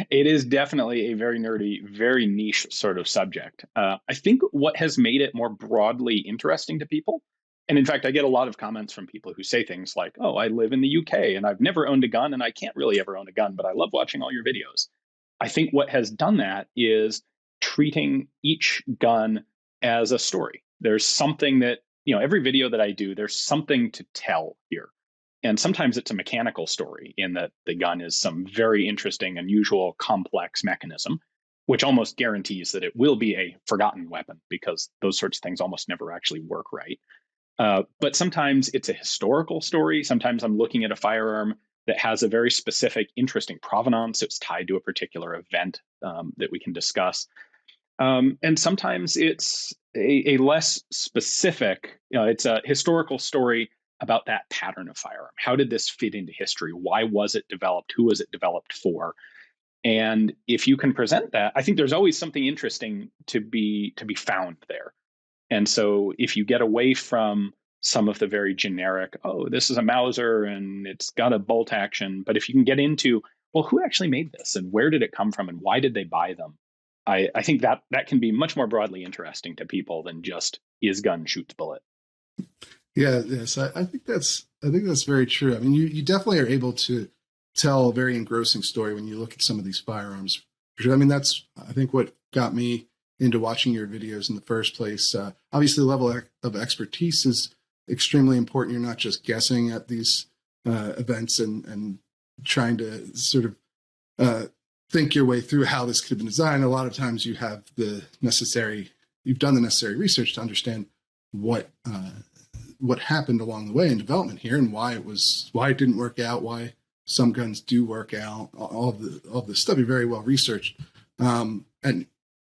It is definitely a very nerdy, very niche sort of subject. I think what has made it more broadly interesting to people, and in fact, I get a lot of comments from people who say things like, "Oh, I live in the UK and I've never owned a gun and I can't really ever own a gun, but I love watching all your videos." I think what has done that is treating each gun as a story. There's something that, every video that I do, there's something to tell here. And sometimes it's a mechanical story in that the gun is some very interesting, unusual, complex mechanism, which almost guarantees that it will be a forgotten weapon because those sorts of things almost never actually work right. But sometimes it's a historical story. Sometimes I'm looking at a firearm that has a very specific, interesting provenance. It's tied to a particular event that we can discuss. And sometimes it's a less specific, it's a historical story about that pattern of firearm. How did this fit into history? Why was it developed? Who was it developed for? And if you can present that, I think there's always something interesting to be found there. And so if you get away from some of the very generic, oh, this is a Mauser and it's got a bolt action, but if you can get into, well, who actually made this and where did it come from and why did they buy them? I think that can be much more broadly interesting to people than just is gun shoots bullet. Yeah, yes, I think that's very true. I mean, you definitely are able to tell a very engrossing story when you look at some of these firearms. I mean, that's I think what got me into watching your videos in the first place. Obviously, the level of expertise is extremely important. You're not just guessing at these events and trying to sort of uh, think your way through how this could have been designed. A lot of times, you've done the necessary research to understand what what happened along the way in development here and why it didn't work out, why some guns do work out, all the stuff is very well researched, and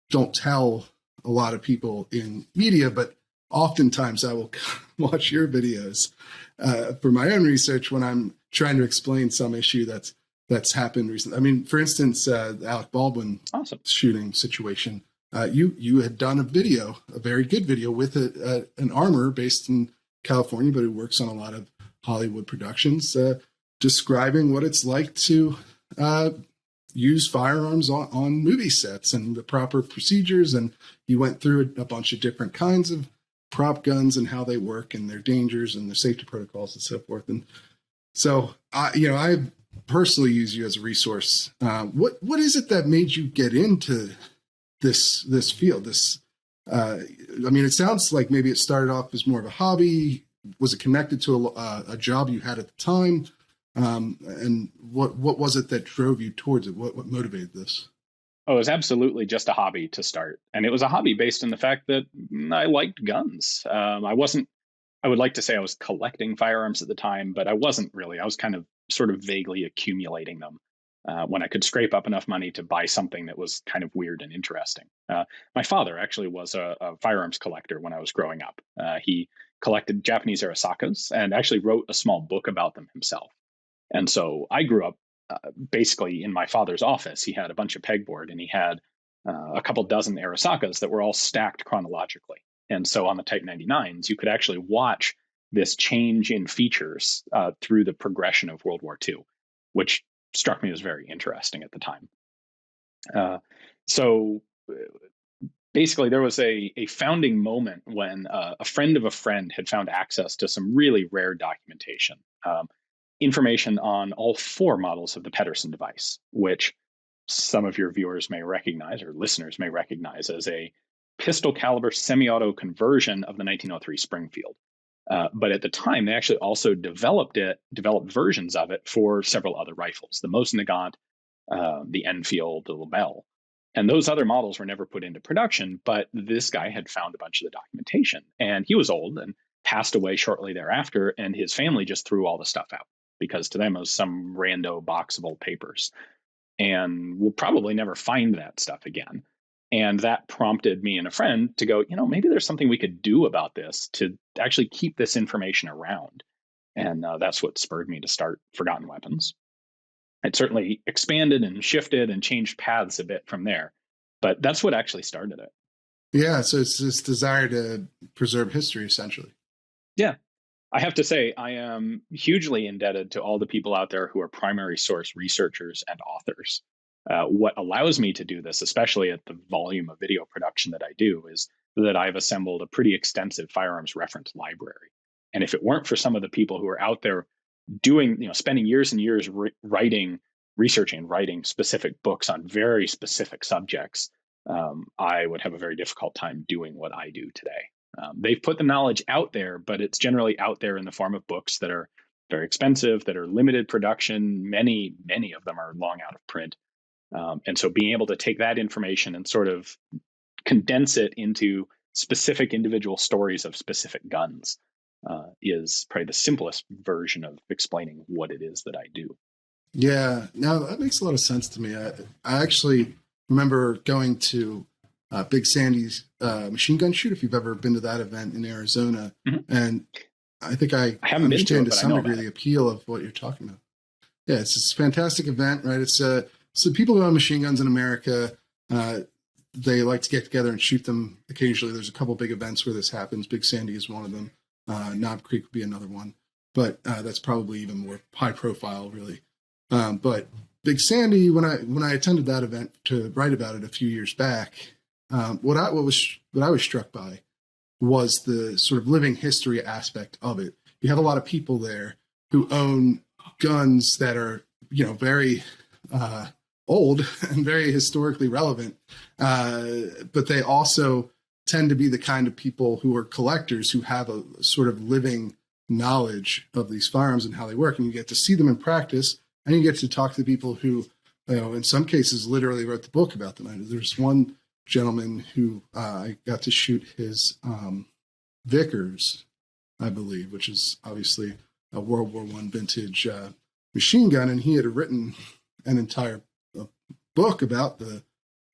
don't tell a lot of people in media, but oftentimes I will watch your videos for my own research when I'm trying to explain some issue that's happened recently. I mean, for instance, the Alec Baldwin Awesome. shooting situation. You had done a very good video with an armor based in California, but who works on a lot of Hollywood productions, describing what it's like to use firearms on movie sets and the proper procedures. And you went through a bunch of different kinds of prop guns and how they work and their dangers and their safety protocols and so forth. And so, I personally use you as a resource. What is it that made you get into this field? I mean, it sounds like maybe it started off as more of a hobby. Was it connected to a job you had at the time? And what was it that drove you towards it? What motivated this? Oh, it was absolutely just a hobby to start. And it was a hobby based in the fact that I liked guns. I would like to say I was collecting firearms at the time, but I wasn't really. I was kind of sort of vaguely accumulating them when I could scrape up enough money to buy something that was kind of weird and interesting. My father actually was a firearms collector when I was growing up. He collected Japanese Arasakas and actually wrote a small book about them himself. And so I grew up basically in my father's office. He had a bunch of pegboard and he had a couple dozen Arasakas that were all stacked chronologically. And so on the Type 99s, you could actually watch this change in features through the progression of World War II, which struck me as very interesting at the time. So basically, there was a founding moment when a friend of a friend had found access to some really rare documentation, information on all four models of the Pedersen device, which some of your viewers may recognize or listeners may recognize as a pistol caliber semi-auto conversion of the 1903 Springfield. But at the time, they actually also developed versions of it for several other rifles, the Mosin Nagant, the Enfield, the Lebel. And those other models were never put into production, but this guy had found a bunch of the documentation. And he was old and passed away shortly thereafter, and his family just threw all the stuff out because to them it was some rando box of old papers. And we'll probably never find that stuff again. And that prompted me and a friend to go, maybe there's something we could do about this to actually keep this information around. And that's what spurred me to start Forgotten Weapons. It certainly expanded and shifted and changed paths a bit from there. But that's what actually started it. Yeah, so it's this desire to preserve history, essentially. Yeah. I have to say, I am hugely indebted to all the people out there who are primary source researchers and authors. What allows me to do this, especially at the volume of video production that I do, is that I've assembled a pretty extensive firearms reference library. And if it weren't for some of the people who are out there doing, spending years and years researching and writing specific books on very specific subjects, I would have a very difficult time doing what I do today. They've put the knowledge out there, but it's generally out there in the form of books that are very expensive, that are limited production. Many of them are long out of print. And so being able to take that information and sort of condense it into specific individual stories of specific guns is probably the simplest version of explaining what it is that I do. Yeah, no, that makes a lot of sense to me. I actually remember going to Big Sandy's machine gun shoot, if you've ever been to that event in Arizona. Mm-hmm. And I think I haven't understand to some degree the appeal of what you're talking about. Yeah, it's a fantastic event, right? So people who own machine guns in America, they like to get together and shoot them occasionally. There's a couple big events where this happens. Big Sandy is one of them. Knob Creek would be another one, but that's probably even more high profile, really. But Big Sandy, when I attended that event to write about it a few years back, what I was struck by was the sort of living history aspect of it. You have a lot of people there who own guns that are, very old and very historically relevant, but they also tend to be the kind of people who are collectors who have a sort of living knowledge of these firearms and how they work, and you get to see them in practice. And you get to talk to the people who, in some cases, literally wrote the book about them. There's one gentleman who I got to shoot his Vickers, I believe, which is obviously a World War I vintage machine gun, and he had written an entire book about the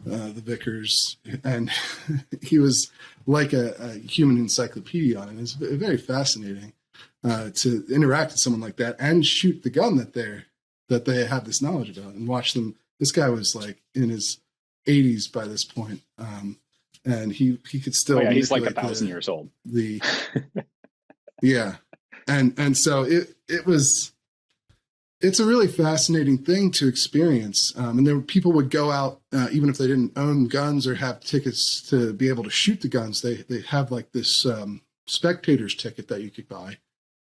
Vickers, and he was like a human encyclopedia on it. It's very fascinating to interact with someone like that and shoot the gun that they have this knowledge about and watch them. This guy was like in his 80s by this point, and he could still. Oh, yeah, he's like 1,000 years old. Yeah, and so it's a really fascinating thing to experience. And then people would go out, even if they didn't own guns or have tickets to be able to shoot the guns. They have like this spectator's ticket that you could buy,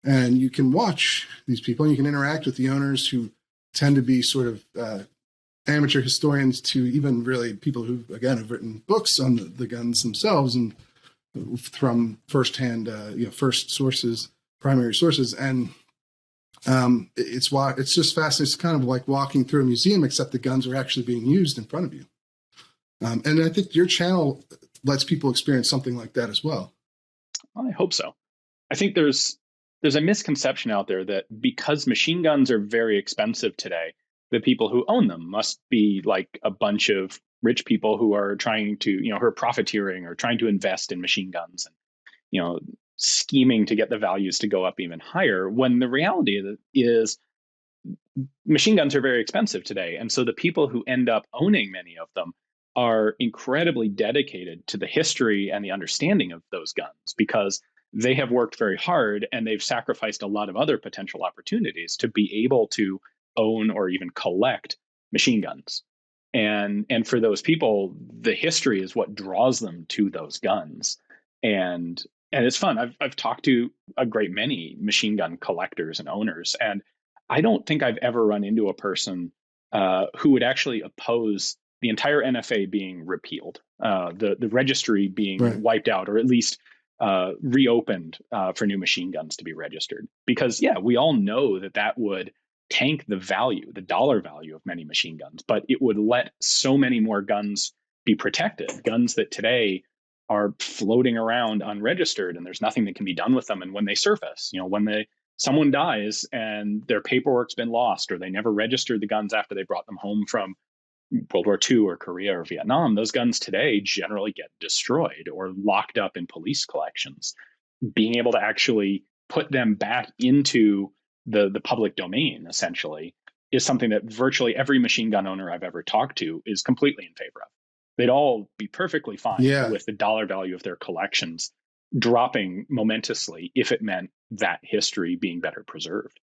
and you can watch these people and you can interact with the owners, who tend to be sort of amateur historians to even really people who, again, have written books on the guns themselves and from firsthand, first sources, primary sources. And it's just fascinating. It's kind of like walking through a museum, except the guns are actually being used in front of you. And I think your channel lets people experience something like that as well. I hope so. I think there's a misconception out there that because machine guns are very expensive today, the people who own them must be like a bunch of rich people who are trying to, who are profiteering or trying to invest in machine guns and, scheming to get the values to go up even higher, when the reality is machine guns are very expensive today. And so the people who end up owning many of them are incredibly dedicated to the history and the understanding of those guns, because they have worked very hard and they've sacrificed a lot of other potential opportunities to be able to own or even collect machine guns. And for those people, the history is what draws them to those guns. And it's fun. I've talked to a great many machine gun collectors and owners, and I don't think I've ever run into a person who would actually oppose the entire NFA being repealed, the registry being wiped out, or at least reopened for new machine guns to be registered. Because, yeah, we all know that would tank the dollar value of many machine guns, but it would let so many more guns be protected, guns that today are floating around unregistered and there's nothing that can be done with them. And when they surface, when someone dies and their paperwork's been lost, or they never registered the guns after they brought them home from World War II or Korea or Vietnam, those guns today generally get destroyed or locked up in police collections. Being able to actually put them back into the public domain, essentially, is something that virtually every machine gun owner I've ever talked to is completely in favor of. They'd all be perfectly fine with the dollar value of their collections dropping momentously if it meant that history being better preserved.